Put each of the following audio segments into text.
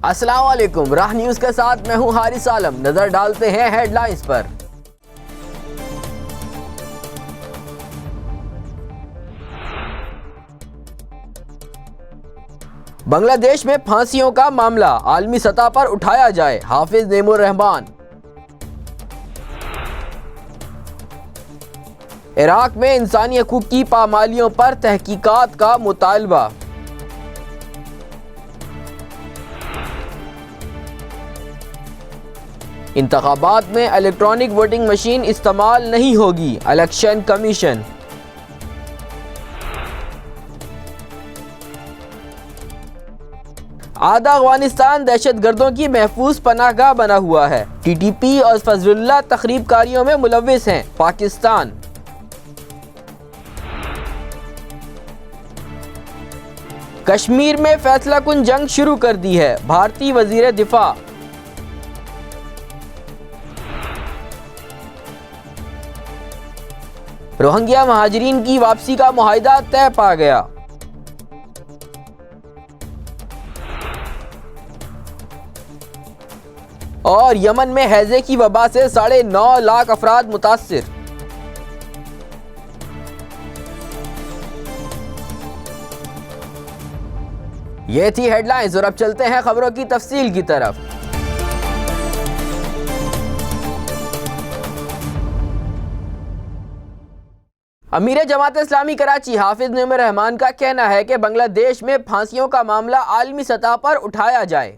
السلام علیکم، راہ نیوز کے ساتھ میں ہوں حارث عالم۔ نظر ڈالتے ہیں ہیڈ لائنز پر۔ بنگلہ دیش میں پھانسیوں کا معاملہ عالمی سطح پر اٹھایا جائے، حافظ نعیم الرحمان۔ عراق میں انسانی حقوق کی پامالیوں پر تحقیقات کا مطالبہ۔ انتخابات میں الیکٹرانک ووٹنگ مشین استعمال نہیں ہوگی، الیکشن کمیشن۔ آدھا افغانستان دہشت گردوں کی محفوظ پناہ گاہ بنا ہوا ہے، ٹی ٹی پی اور فضل اللہ تخریب کاریوں میں ملوث ہیں، پاکستان۔ کشمیر میں فیصلہ کن جنگ شروع کر دی ہے، بھارتی وزیر دفاع۔ روہنگیا مہاجرین کی واپسی کا معاہدہ طے پا گیا۔ اور یمن میں ہیضے کی وبا سے 9.5 لاکھ افراد متاثر۔ یہ تھی ہیڈ لائنز، اور اب چلتے ہیں خبروں کی تفصیل کی طرف۔ امیر جماعت اسلامی کراچی حافظ نعیم الرحمان کا کہنا ہے کہ بنگلہ دیش میں پھانسیوں کا معاملہ عالمی سطح پر اٹھایا جائے۔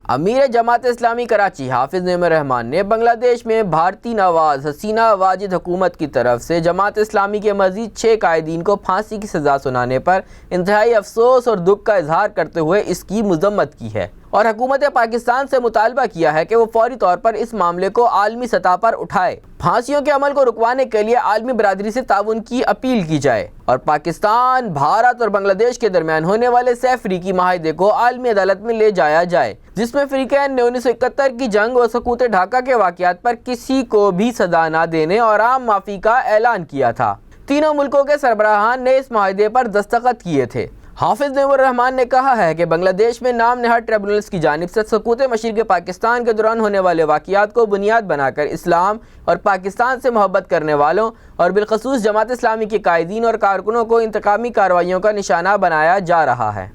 امیر جماعت اسلامی کراچی حافظ نعیم الرحمان نے بنگلہ دیش میں بھارتی نواز حسینہ واجد حکومت کی طرف سے جماعت اسلامی کے مزید 6 قائدین کو پھانسی کی سزا سنانے پر انتہائی افسوس اور دکھ کا اظہار کرتے ہوئے اس کی مذمت کی ہے، اور حکومت پاکستان سے مطالبہ کیا ہے کہ وہ فوری طور پر اس معاملے کو عالمی سطح پر اٹھائے، پھانسیوں کے عمل کو رکوانے کے لیے عالمی برادری سے تعاون کی اپیل کی جائے، اور پاکستان، بھارت اور بنگلہ دیش کے درمیان ہونے والے سہ فریقی معاہدے کو عالمی عدالت میں لے جایا جائے، جس میں فریقین نے 1971 کی جنگ اور سقوط ڈھاکہ کے واقعات پر کسی کو بھی سزا نہ دینے اور عام معافی کا اعلان کیا تھا۔ تینوں ملکوں کے سربراہان نے اس معاہدے پر دستخط کیے تھے۔ حافظ نعیم الرحمان نے کہا ہے کہ بنگلہ دیش میں نام نہاد ٹریبونلز کی جانب سے سقوط مشرق پاکستان کے دوران ہونے والے واقعات کو بنیاد بنا کر اسلام اور پاکستان سے محبت کرنے والوں اور بالخصوص جماعت اسلامی کے قائدین اور کارکنوں کو انتقامی کارروائیوں کا نشانہ بنایا جا رہا ہے۔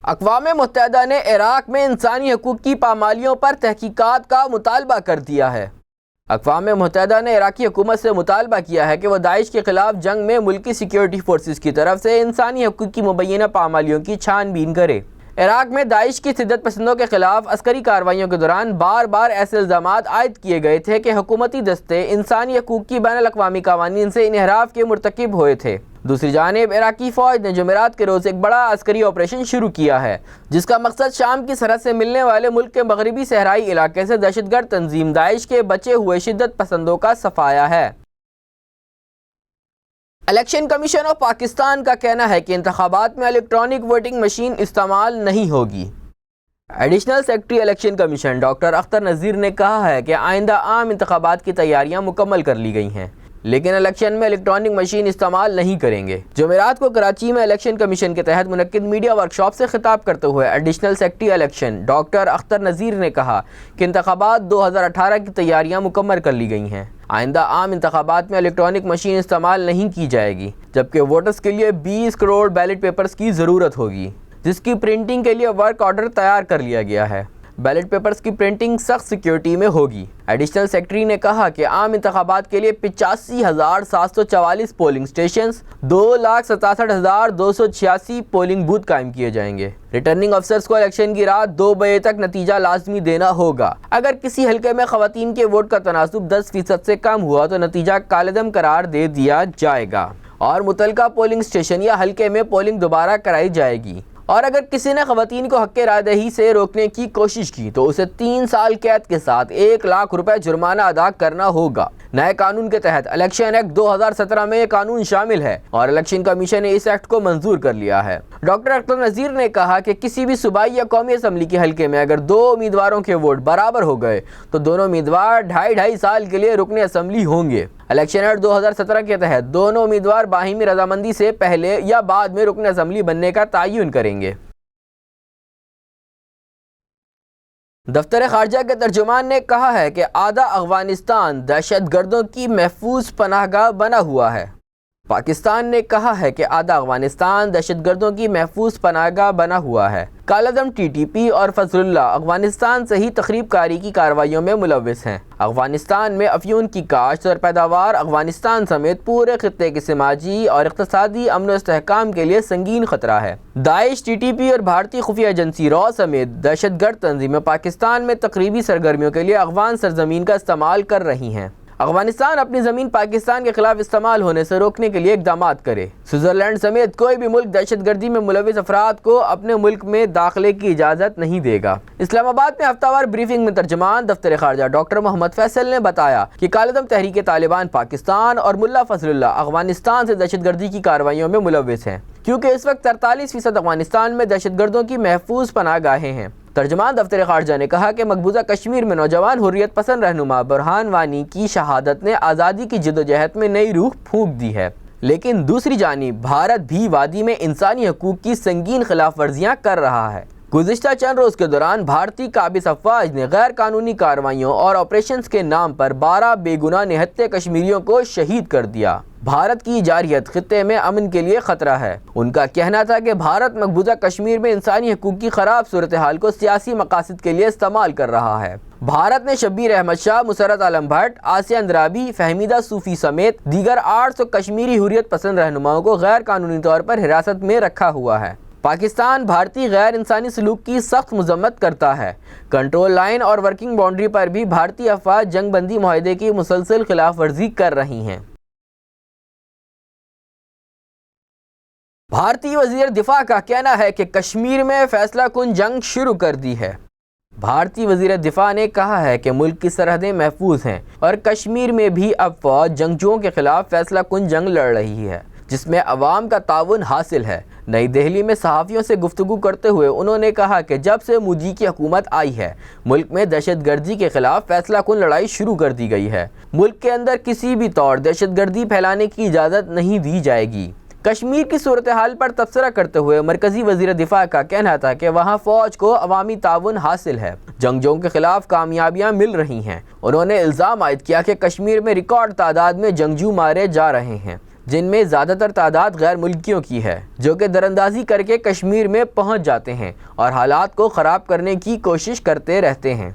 اقوام متحدہ نے عراق میں انسانی حقوق کی پامالیوں پر تحقیقات کا مطالبہ کر دیا ہے۔ اقوام متحدہ نے عراقی حکومت سے مطالبہ کیا ہے کہ وہ داعش کے خلاف جنگ میں ملکی سیکیورٹی فورسز کی طرف سے انسانی حقوق کی مبینہ پامالیوں کی چھان بین کرے۔ عراق میں داعش کی شدت پسندوں کے خلاف عسکری کارروائیوں کے دوران بار بار ایسے الزامات عائد کیے گئے تھے کہ حکومتی دستے انسانی حقوق کی بین الاقوامی قوانین سے انحراف کے مرتکب ہوئے تھے۔ دوسری جانب عراقی فوج نے جمعرات کے روز ایک بڑا عسکری آپریشن شروع کیا ہے، جس کا مقصد شام کی سرحد سے ملنے والے ملک کے مغربی صحرائی علاقے سے دہشت گرد تنظیم داعش کے بچے ہوئے شدت پسندوں کا صفایا ہے۔ الیکشن کمیشن آف پاکستان کا کہنا ہے کہ انتخابات میں الیکٹرانک ووٹنگ مشین استعمال نہیں ہوگی۔ Additional secretary election commission doctor Akhtar Nazir نے کہا ہے کہ آئندہ عام انتخابات کی تیاریاں مکمل کر لی گئی ہیں، لیکن الیکشن میں الیکٹرانک مشین استعمال نہیں کریں گے۔ جمعرات کو کراچی میں الیکشن کمیشن کے تحت منعقد میڈیا ورکشاپ سے خطاب کرتے ہوئے additional secretary election doctor Akhtar Nazir نے کہا کہ انتخابات 2018 کی تیاریاں مکمل کر لی گئی ہیں۔ آئندہ عام انتخابات میں الیکٹرانک مشین استعمال نہیں کی جائے گی، جبکہ ووٹرز کے لیے 20 کروڑ بیلٹ پیپرز کی ضرورت ہوگی، جس کی پرنٹنگ کے لیے ورک آرڈر تیار کر لیا گیا ہے۔ بیلٹ پیپرز کی پرنٹنگ سخت سیکیورٹی میں ہوگی۔ ایڈیشنل سیکرٹری نے کہا کہ عام انتخابات کے لیے 85,744 پولنگ سٹیشنز، 2,67,286 پولنگ بوتھ قائم کیے جائیں گے۔ ریٹرننگ افسرز کو الیکشن کی رات 2 بجے تک نتیجہ لازمی دینا ہوگا۔ اگر کسی حلقے میں خواتین کے ووٹ کا تناسب 10% سے کم ہوا تو نتیجہ کالعدم قرار دے دیا جائے گا، اور متعلقہ پولنگ سٹیشن یا حلقے میں پولنگ دوبارہ کرائی جائے گی۔ اور اگر کسی نے خواتین کو حق رائے دہی سے روکنے کی کوشش کی تو اسے 3 سال قید کے ساتھ 1 لاکھ روپے جرمانہ ادا کرنا ہوگا۔ نئے قانون کے تحت الیکشن ایکٹ 2017 میں یہ قانون شامل ہے، اور الیکشن کمیشن نے اس ایکٹ کو منظور کر لیا ہے۔ ڈاکٹر اختر نذیر نے کہا کہ کسی بھی صوبائی یا قومی اسمبلی کے حلقے میں اگر 2 امیدواروں کے ووٹ برابر ہو گئے تو دونوں امیدوار 2.5 سال کے لیے رکن اسمبلی ہوں گے۔ الیکشن ایکٹ 2017 کے تحت دونوں امیدوار باہمی رضامندی سے پہلے یا بعد میں رکن اسمبلی بننے کا تعین کریں گے۔ دفتر خارجہ کے ترجمان نے کہا ہے کہ آدھا افغانستان دہشت گردوں کی محفوظ پناہ گاہ بنا ہوا ہے۔ پاکستان نے کہا ہے کہ آدھا افغانستان دہشت گردوں کی محفوظ پناہ گاہ بنا ہوا ہے۔ کالعدم ٹی ٹی پی اور فضل اللہ افغانستان سے ہی تخریب کاری کی کارروائیوں میں ملوث ہیں۔ افغانستان میں افیون کی کاشت اور پیداوار افغانستان سمیت پورے خطے کے سماجی اور اقتصادی امن و استحکام کے لیے سنگین خطرہ ہے۔ داعش، ٹی ٹی پی اور بھارتی خفیہ ایجنسی را سمیت دہشت گرد تنظیمیں پاکستان میں تقریبی سرگرمیوں کے لیے افغان سرزمین کا استعمال کر رہی ہیں۔ افغانستان اپنی زمین پاکستان کے خلاف استعمال ہونے سے روکنے کے لیے اقدامات کرے۔ سوئٹزرلینڈ سمیت کوئی بھی ملک دہشت گردی میں ملوث افراد کو اپنے ملک میں داخلے کی اجازت نہیں دے گا۔ اسلام آباد میں ہفتہ وار بریفنگ میں ترجمان دفتر خارجہ ڈاکٹر محمد فیصل نے بتایا کہ کالعدم تحریک طالبان پاکستان اور ملا فضل اللہ افغانستان سے دہشت گردی کی کارروائیوں میں ملوث ہیں، کیونکہ اس وقت 43% افغانستان میں دہشت گردوں کی محفوظ پناہ گاہیں ہیں۔ ترجمان دفتر خارجہ نے کہا کہ مقبوضہ کشمیر میں نوجوان حریت پسند رہنما برہان وانی کی شہادت نے آزادی کی جدوجہد میں نئی روح پھونک دی ہے، لیکن دوسری جانب بھارت بھی وادی میں انسانی حقوق کی سنگین خلاف ورزیاں کر رہا ہے۔ گزشتہ چند روز کے دوران بھارتی قابض افواج نے غیر قانونی کارروائیوں اور آپریشنز کے نام پر 12 بے گناہ نہتے کشمیریوں کو شہید کر دیا۔ بھارت کی جارحیت خطے میں امن کے لیے خطرہ ہے۔ ان کا کہنا تھا کہ بھارت مقبوضہ کشمیر میں انسانی حقوق کی خراب صورتحال کو سیاسی مقاصد کے لیے استعمال کر رہا ہے۔ بھارت نے شبیر احمد شاہ، مسرت عالم بھٹ، آسیہ اندرابی، فہمیدہ صوفی سمیت دیگر 800 کشمیری حریت پسند رہنماؤں کو غیر قانونی طور پر حراست میں رکھا ہوا ہے۔ پاکستان بھارتی غیر انسانی سلوک کی سخت مذمت کرتا ہے۔ کنٹرول لائن اور ورکنگ باؤنڈری پر بھی بھارتی افواج جنگ بندی معاہدے کی مسلسل خلاف ورزی کر رہی ہیں۔ بھارتی وزیر دفاع کا کہنا ہے کہ کشمیر میں فیصلہ کن جنگ شروع کر دی ہے۔ بھارتی وزیر دفاع نے کہا ہے کہ ملک کی سرحدیں محفوظ ہیں اور کشمیر میں بھی اب فوج جنگجوؤں کے خلاف فیصلہ کن جنگ لڑ رہی ہے، جس میں عوام کا تعاون حاصل ہے۔ نئی دہلی میں صحافیوں سے گفتگو کرتے ہوئے انہوں نے کہا کہ جب سے مودی کی حکومت آئی ہے، ملک میں دہشت گردی کے خلاف فیصلہ کن لڑائی شروع کر دی گئی ہے۔ ملک کے اندر کسی بھی طور دہشت گردی پھیلانے کی اجازت نہیں دی جائے گی۔ کشمیر کی صورتحال پر تبصرہ کرتے ہوئے مرکزی وزیر دفاع کا کہنا تھا کہ وہاں فوج کو عوامی تعاون حاصل ہے، جنگجوؤں کے خلاف کامیابیاں مل رہی ہیں۔ انہوں نے الزام عائد کیا کہ کشمیر میں ریکارڈ تعداد میں جنگجو مارے جا رہے ہیں، جن میں زیادہ تر تعداد غیر ملکیوں کی ہے، جو کہ دراندازی کر کے کشمیر میں پہنچ جاتے ہیں اور حالات کو خراب کرنے کی کوشش کرتے رہتے ہیں۔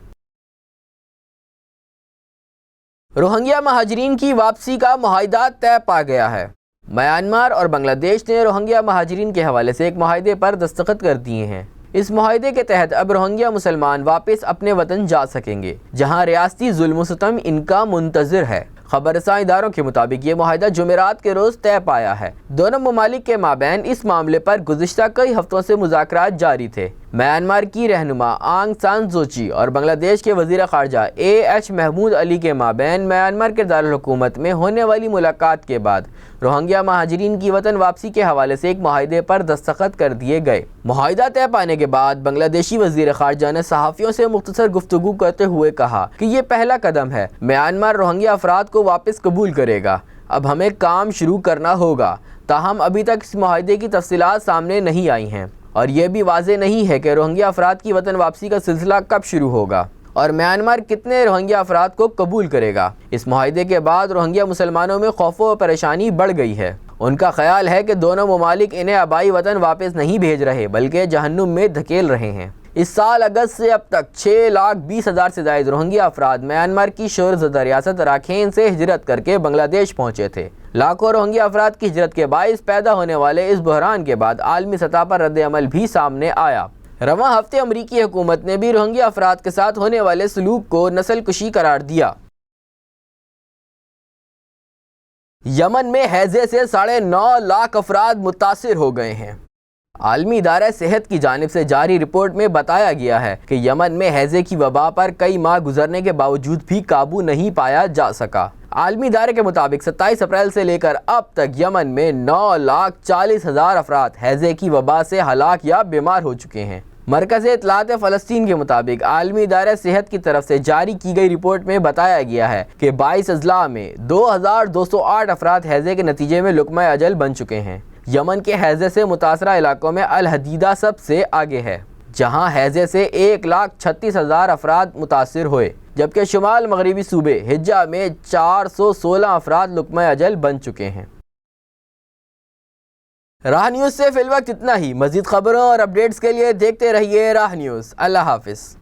روہنگیا مہاجرین کی واپسی کا معاہدہ طے پا گیا ہے۔ میانمار اور بنگلہ دیش نے روہنگیا مہاجرین کے حوالے سے ایک معاہدے پر دستخط کر دیے ہیں۔ اس معاہدے کے تحت اب روہنگیا مسلمان واپس اپنے وطن جا سکیں گے، جہاں ریاستی ظلم و ستم ان کا منتظر ہے۔ خبر رساں اداروں کے مطابق یہ معاہدہ جمعرات کے روز طے پایا ہے۔ دونوں ممالک کے مابین اس معاملے پر گزشتہ کئی ہفتوں سے مذاکرات جاری تھے۔ میانمار کی رہنما آنگ سان سو چی اور بنگلہ دیش کے وزیر خارجہ AH محمود علی کے مابین میانمار کے دارالحکومت میں ہونے والی ملاقات کے بعد روہنگیا مہاجرین کی وطن واپسی کے حوالے سے ایک معاہدے پر دستخط کر دیے گئے۔ معاہدہ طے پانے کے بعد بنگلہ دیشی وزیر خارجہ نے صحافیوں سے مختصر گفتگو کرتے ہوئے کہا کہ یہ پہلا قدم ہے۔ میانمار روہنگیا افراد کو واپس قبول کرے گا۔ اب ہمیں کام شروع کرنا ہوگا۔ تاہم ابھی تک اس معاہدے کی تفصیلات سامنے نہیں آئی ہیں اور یہ بھی واضح نہیں ہے کہ روہنگیا افراد کی وطن واپسی کا سلسلہ کب شروع ہوگا اور میانمار کتنے روہنگیا افراد کو قبول کرے گا۔ اس معاہدے کے بعد روہنگیا مسلمانوں میں خوف و پریشانی بڑھ گئی ہے۔ ان کا خیال ہے کہ دونوں ممالک انہیں آبائی وطن واپس نہیں بھیج رہے بلکہ جہنم میں دھکیل رہے ہیں۔ اس سال اگست سے اب تک 6,20,000 سے زائد روہنگیا افراد میانمار کی شور زدہ ریاست راکھین سے ہجرت کر کے بنگلہ دیش پہنچے تھے۔ لاکھوں روہنگیا افراد کی ہجرت کے باعث پیدا ہونے والے اس بحران کے بعد عالمی سطح پر رد عمل بھی سامنے آیا۔ رواں ہفتے امریکی حکومت نے بھی روہنگیا افراد کے ساتھ ہونے والے سلوک کو نسل کشی قرار دیا۔ یمن میں ہیضے سے 9.5 لاکھ افراد متاثر ہو گئے ہیں۔ عالمی ادارہ صحت کی جانب سے جاری رپورٹ میں بتایا گیا ہے کہ یمن میں ہیضے کی وبا پر کئی ماہ گزرنے کے باوجود بھی قابو نہیں پایا جا سکا۔ عالمی ادارے کے مطابق 27 اپریل سے لے کر اب تک یمن میں 9,40,000 افراد ہیضے کی وبا سے ہلاک یا بیمار ہو چکے ہیں۔ مرکز اطلاعات فلسطین کے مطابق عالمی ادارہ صحت کی طرف سے جاری کی گئی رپورٹ میں بتایا گیا ہے کہ 22 اضلاع میں 2,208 افراد ہیضے کے نتیجے میں لقمہ اجل بن چکے ہیں۔ یمن کے ہیضے سے متاثرہ علاقوں میں الحدیدہ سب سے آگے ہے۔ جہاں ہیضے سے 1,36,000 افراد متاثر ہوئے، جبکہ شمال مغربی صوبے حجہ میں 416 افراد لقمہ اجل بن چکے ہیں۔ راہ نیوز سے فی الوقت اتنا ہی۔ مزید خبروں اور اپڈیٹس کے لیے دیکھتے رہیے راہ نیوز۔ اللہ حافظ۔